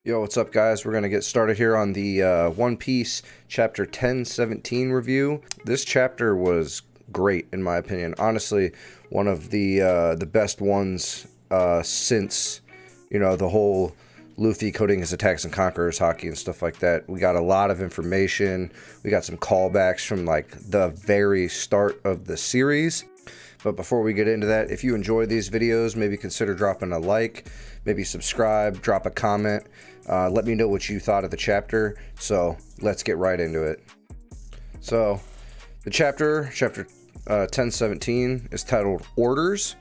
Yo, what's up, guys? We're going to get started here on the One Piece chapter 1017 review. This chapter was great, in my opinion. Honestly, one of the best ones since, the whole Luffy coding his attacks and conquerors hockey and stuff like that. We got a lot of information. We got some callbacks from, like, the very start of the series. But before we get into that, if you enjoy these videos, maybe consider dropping a like, maybe subscribe, drop a comment. Let me know what you thought of the chapter. So let's get right into it. So the chapter 1017 is titled Orders.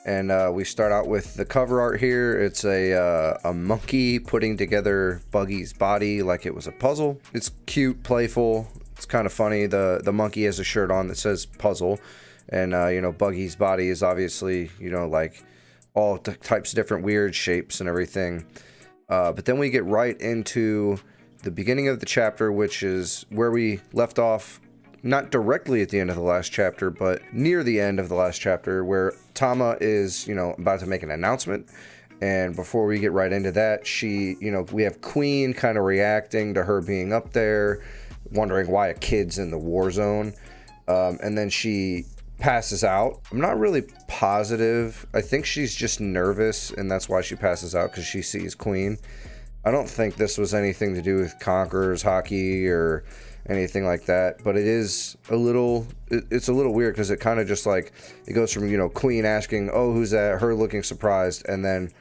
And we start out with the cover art here. It's a monkey putting together Buggy's body like it was a puzzle. It's cute, playful. It's kind of funny. The monkey has a shirt on that says puzzle. And, Buggy's body is obviously, like all types of different weird shapes and everything. But then we get right into the beginning of the chapter, which is where we left off, not directly at the end of the last chapter, but near the end of the last chapter, where Tama is, about to make an announcement. And before we get right into that, we have Queen kind of reacting to her being up there, wondering why a kid's in the war zone. And then she passes out. I'm not really positive. I think she's just nervous, and that's why she passes out, because she sees Queen. I don't think this was anything to do with Conquerors hockey or anything like that, but it's a little weird, because it kind of just like, it goes from, Queen asking, oh, who's that, her looking surprised, and then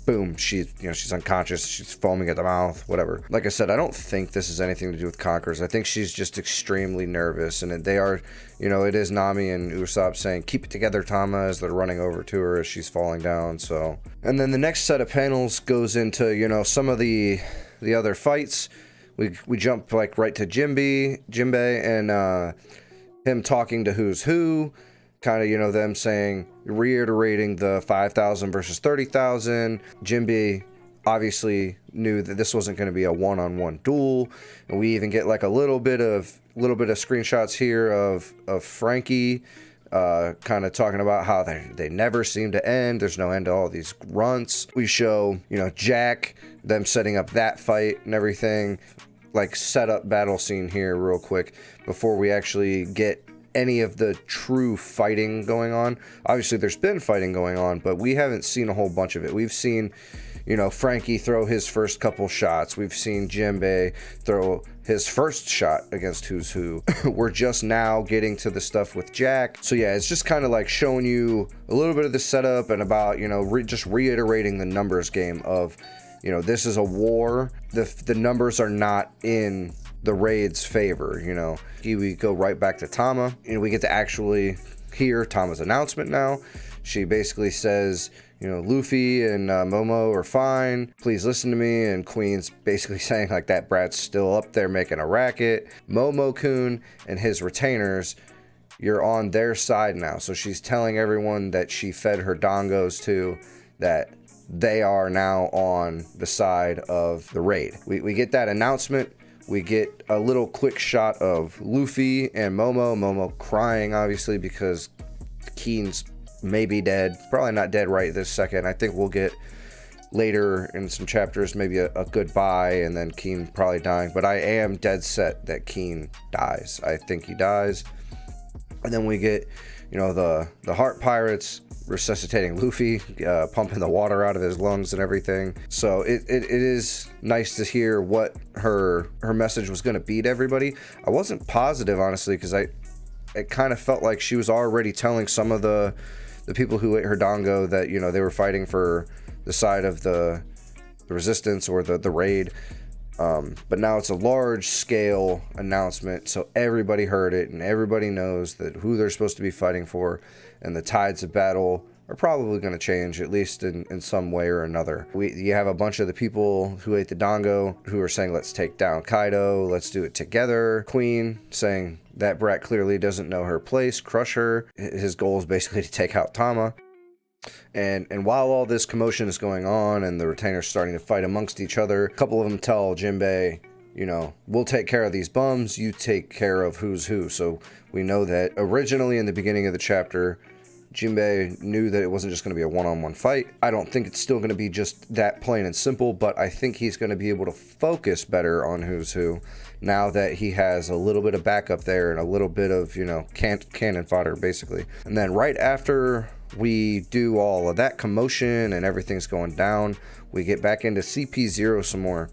boom, she's unconscious, she's foaming at the mouth, whatever. Like I said, I don't think this is anything to do with Conquerors. I think she's just extremely nervous, and they are, it is Nami and Usopp saying, keep it together, Tama, as they're running over to her as she's falling down. So, and then the next set of panels goes into, some of the other fights. We jump like right to Jinbei and him talking to Who's Who. Kind of, them saying, reiterating the 5,000 versus 30,000. Jinbei obviously knew that this wasn't going to be a one-on-one duel, and we even get like a little bit of screenshots here of Frankie kind of talking about how they never seem to end. There's no end to all these grunts. We show, Jack, them setting up that fight and everything, like set up battle scene here real quick before we actually get any of the true fighting going on. Obviously there's been fighting going on, but we haven't seen a whole bunch of it. We've seen, Frankie throw his first couple shots. We've seen Jinbei throw his first shot against Who's Who. We're just now getting to the stuff with Jack. So yeah, it's just kind of like showing you a little bit of the setup and about, just reiterating the numbers game of, this is a war. The numbers are not in the raid's favor. We go right back to Tama, and we get to actually hear Tama's announcement now. She basically says, Luffy and Momo are fine, please listen to me. And Queen's basically saying like, that brat's still up there making a racket. Momo-kun and his retainers, you're on their side now. So she's telling everyone that she fed her dongos to, that they are now on the side of the raid. We get that announcement. We get a little quick shot of Luffy and Momo crying, obviously, because Keen's maybe dead. Probably not dead right this second. I think we'll get later in some chapters maybe a goodbye, and then Keen probably dying. But I am dead set that Keen dies. I think he dies. And then we get, the Heart Pirates resuscitating Luffy, pumping the water out of his lungs and everything. So it is nice to hear what her message was going to be to everybody. I wasn't positive, honestly, because it kind of felt like she was already telling some of the people who ate her dongo that, they were fighting for the side of the resistance or the raid. But now it's a large scale announcement, so everybody heard it and everybody knows that who they're supposed to be fighting for, and the tides of battle are probably going to change, at least in some way or another. You have a bunch of the people who ate the dongo who are saying, let's take down Kaido, let's do it together. Queen saying that brat clearly doesn't know her place, crush her. His goal is basically to take out Tama. And while all this commotion is going on and the retainers starting to fight amongst each other, a couple of them tell Jinbei, we'll take care of these bums, you take care of Who's Who. So we know that originally in the beginning of the chapter, Jinbei knew that it wasn't just going to be a one-on-one fight. I don't think it's still going to be just that plain and simple, but I think he's going to be able to focus better on who's who now that he has a little bit of backup there and a little bit of, you know, cannon fodder, basically. And then right after we do all of that commotion and everything's going down, we get back into CP0 some more.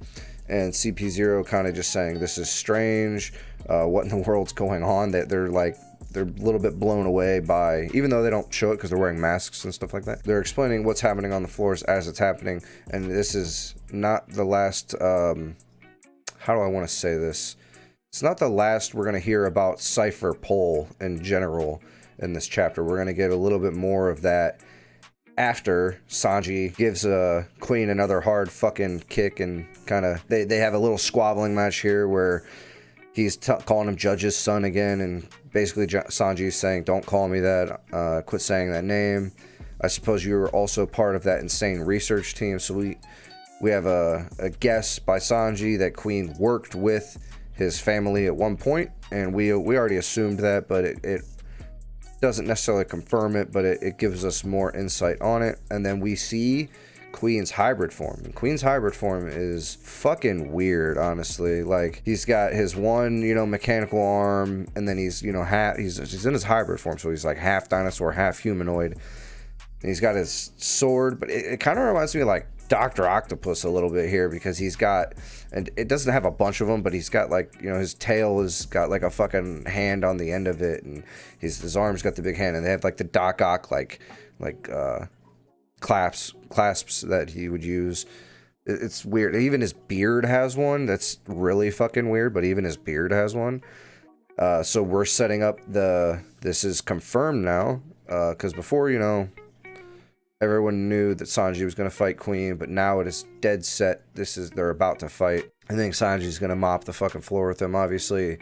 And CP0 kind of just saying, this is strange. What in the world's going on? That they're a little bit blown away by, even though they don't show it because they're wearing masks and stuff like that. They're explaining what's happening on the floors as it's happening. And this is not the last, how do I want to say this? It's not the last we're going to hear about Cypher Pole in general in this chapter. We're going to get a little bit more of that after Sanji gives Queen another hard fucking kick, and kind of they have a little squabbling match here where he's calling him Judge's son again, and basically Sanji's saying, don't call me that, quit saying that name. I suppose you were also part of that insane research team. So we have a guess by Sanji that Queen worked with his family at one point, and we already assumed that, but it doesn't necessarily confirm it, but it gives us more insight on it. And then we see Queen's hybrid form, and Queen's hybrid form is fucking weird, honestly. Like, he's got his one, you know, mechanical arm, and then he's, you know, he's in his hybrid form, so he's like half dinosaur, half humanoid, and he's got his sword. But it kind of reminds me of like Dr. Octopus a little bit here, because he's got, and it doesn't have a bunch of them, but he's got, like, you know, his tail has got like a fucking hand on the end of it, and his arm's got the big hand, and they have like the Doc Ock like clasps that he would use. It's weird. Even his beard has one. That's really fucking weird, but even his beard has one. So we're setting up this is confirmed now, because before, you know, everyone knew that Sanji was going to fight Queen, but now it is dead set. They're about to fight. I think Sanji's going to mop the fucking floor with them. Obviously,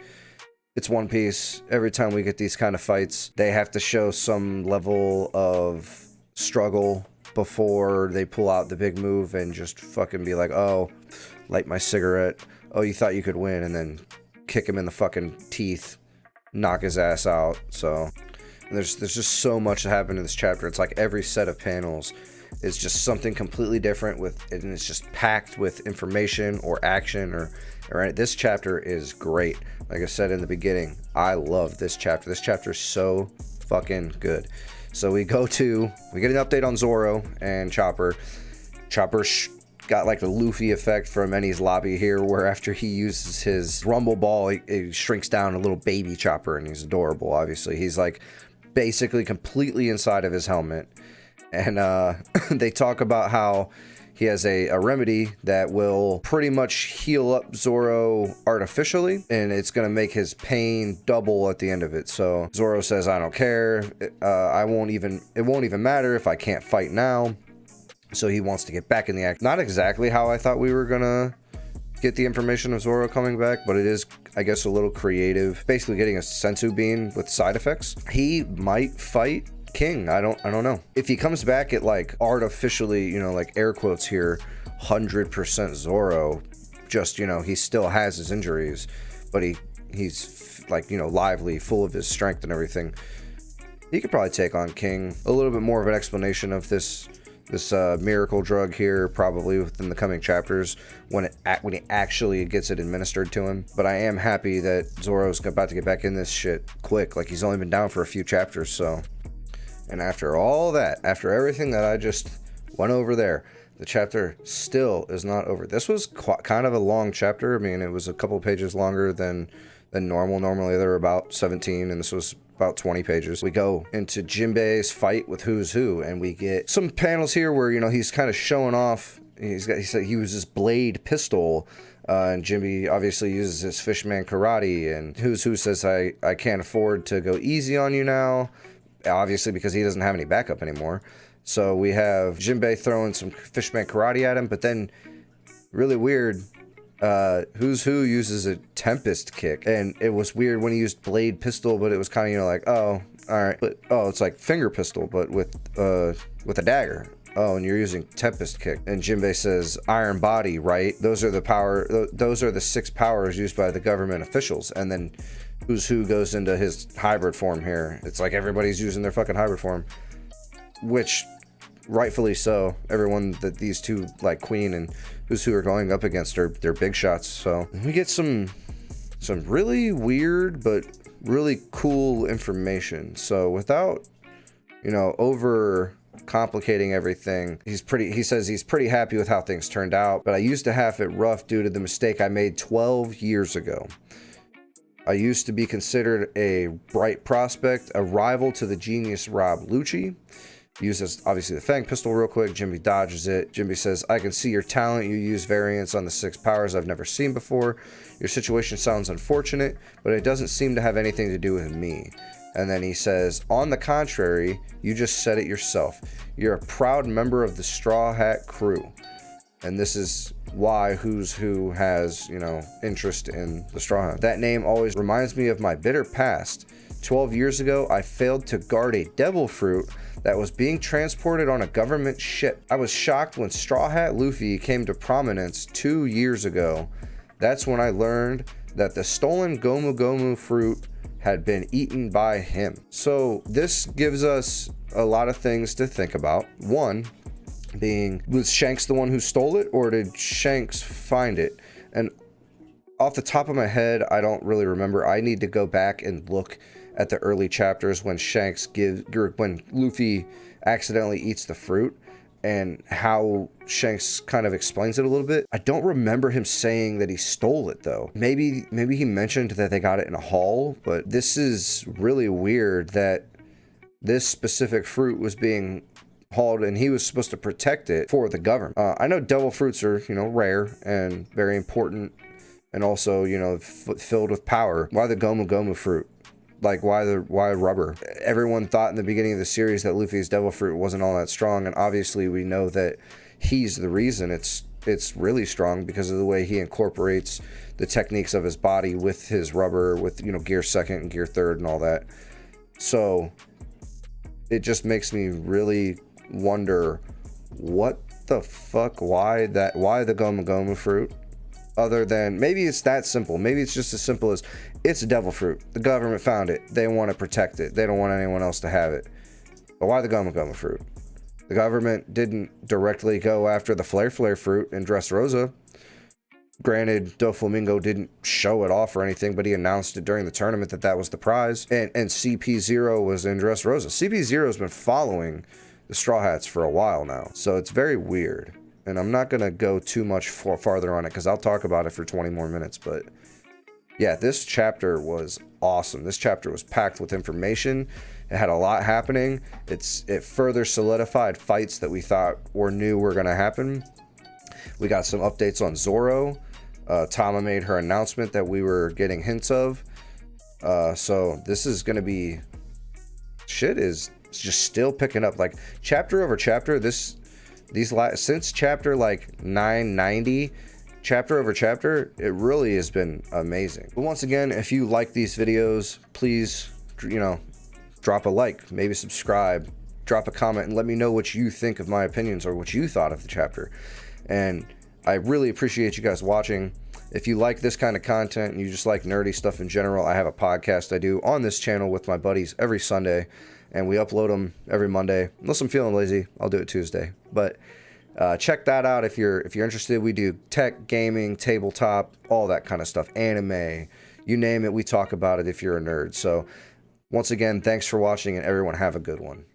it's One Piece. Every time we get these kind of fights, they have to show some level of struggle before they pull out the big move and just fucking be like, oh, light my cigarette. Oh, you thought you could win, and then kick him in the fucking teeth, knock his ass out. So there's just so much that happened in this chapter. It's like every set of panels is just something completely different and it's just packed with information or action or this chapter is great. Like I said in the beginning, I love this chapter. This chapter is so fucking good. So we get an update on Zoro and Chopper. Chopper got like the Luffy effect from Eni's lobby here, where after he uses his rumble ball, he shrinks down a little baby Chopper, and he's adorable. Obviously, he's like basically completely inside of his helmet. And they talk about how he has a remedy that will pretty much heal up Zoro artificially, and it's going to make his pain double at the end of it. So Zoro says, I don't care. It won't even matter if I can't fight now. So he wants to get back in the act. Not exactly how I thought we were going to get the information of Zoro coming back, but it is, I guess, a little creative. Basically getting a sensu bean with side effects. He might fight King. I don't know. If he comes back at like artificially, you know, like air quotes here, 100% Zoro, just, you know, he still has his injuries, but he's like, you know, lively, full of his strength and everything. He could probably take on King. A little bit more of an explanation of this miracle drug here probably within the coming chapters when he actually gets it administered to him. But I am happy that Zoro's about to get back in this shit quick. Like, he's only been down for a few chapters, so. And after all that, after everything that I just went over there, the chapter still is not over. This was kind of a long chapter. I mean, it was a couple pages longer than normal. Normally they're about 17, and this was about 20 pages. We go into Jinbei's fight with Who's Who, and we get some panels here where, you know, he's kind of showing off. He said he uses blade pistol, and Jinbei obviously uses his fishman karate, and Who's Who says, I can't afford to go easy on you now. Obviously, because he doesn't have any backup anymore. So we have Jinbei throwing some fishman karate at him, but then really weird, Who's Who uses a Tempest kick, and it was weird when he used blade pistol, but it was kind of, you know, like, oh, all right, but oh, it's like finger pistol, but with a dagger. Oh, and you're using Tempest kick. And Jinbei says, Iron Body, right? Those are the 6 powers used by the government officials. And then Who's Who goes into his hybrid form here. It's like everybody's using their fucking hybrid form. which rightfully so. Everyone that these two, like Queen and who's who, are going up against they're big shots. So we get some really weird but really cool information. So without, you know, over complicating everything, he says he's pretty happy with how things turned out, but I used to have it rough due to the mistake I made 12 years ago. I used to be considered a bright prospect, a rival to the genius Rob Lucci. Uses obviously the Fang pistol real quick. Jimmy dodges it. Jimmy says, I can see your talent. You use variants on the 6 powers I've never seen before. Your situation sounds unfortunate, but it doesn't seem to have anything to do with me. And then he says, on the contrary, you just said it yourself. You're a proud member of the Straw Hat crew. And this is why Who's Who has, you know, interest in the Straw Hat. That name always reminds me of my bitter past. 12 years ago, I failed to guard a devil fruit that was being transported on a government ship. I was shocked when Straw Hat Luffy came to prominence 2 years ago. That's when I learned that the stolen Gomu Gomu fruit had been eaten by him. So this gives us a lot of things to think about. One being, was Shanks the one who stole it, or did Shanks find it? And off the top of my head, I don't really remember. I need to go back and look at the early chapters when when Luffy accidentally eats the fruit, and how Shanks kind of explains it a little bit. I don't remember him saying that he stole it though. Maybe he mentioned that they got it in a haul, but this is really weird that this specific fruit was being hauled and he was supposed to protect it for the government. I know devil fruits are, you know, rare and very important, and also, you know, filled with power. Why the Gomu Gomu fruit? Like, why rubber? Everyone thought in the beginning of the series that Luffy's devil fruit wasn't all that strong, and obviously we know that he's the reason it's really strong, because of the way he incorporates the techniques of his body with his rubber, with, you know, gear second and gear third and all that. So it just makes me really wonder, what the fuck, why the Gomu Gomu fruit? Other than, maybe it's that simple. Maybe it's just as simple as, it's a devil fruit. The government found it. They want to protect it. They don't want anyone else to have it. But why the Gomu Gomu fruit? The government didn't directly go after the Flare Flare fruit in Dressrosa. Granted, Doflamingo didn't show it off or anything, but he announced it during the tournament that was the prize. And CP0 was in Dressrosa. CP0 has been following the Straw Hats for a while now. So it's very weird. And I'm not going to go too much farther on it, because I'll talk about it for 20 more minutes. But yeah, this chapter was awesome. This chapter was packed with information. It had a lot happening. It further solidified fights that we thought were going to happen. We got some updates on Zoro. Tama made her announcement that we were getting hints of. So this is going to be... Shit is just still picking up. Like, chapter over chapter, since chapter like 990, chapter over chapter, it really has been amazing. But once again, if you like these videos, please, you know, drop a like, maybe subscribe, drop a comment, and let me know what you think of my opinions or what you thought of the chapter. And I really appreciate you guys watching. If you like this kind of content and you just like nerdy stuff in general, I have a podcast I do on this channel with my buddies every Sunday, and we upload them every Monday. Unless I'm feeling lazy, I'll do it Tuesday. But check that out if you're interested. We do tech, gaming, tabletop, all that kind of stuff, anime, you name it, we talk about it if you're a nerd. So once again, thanks for watching, and everyone have a good one.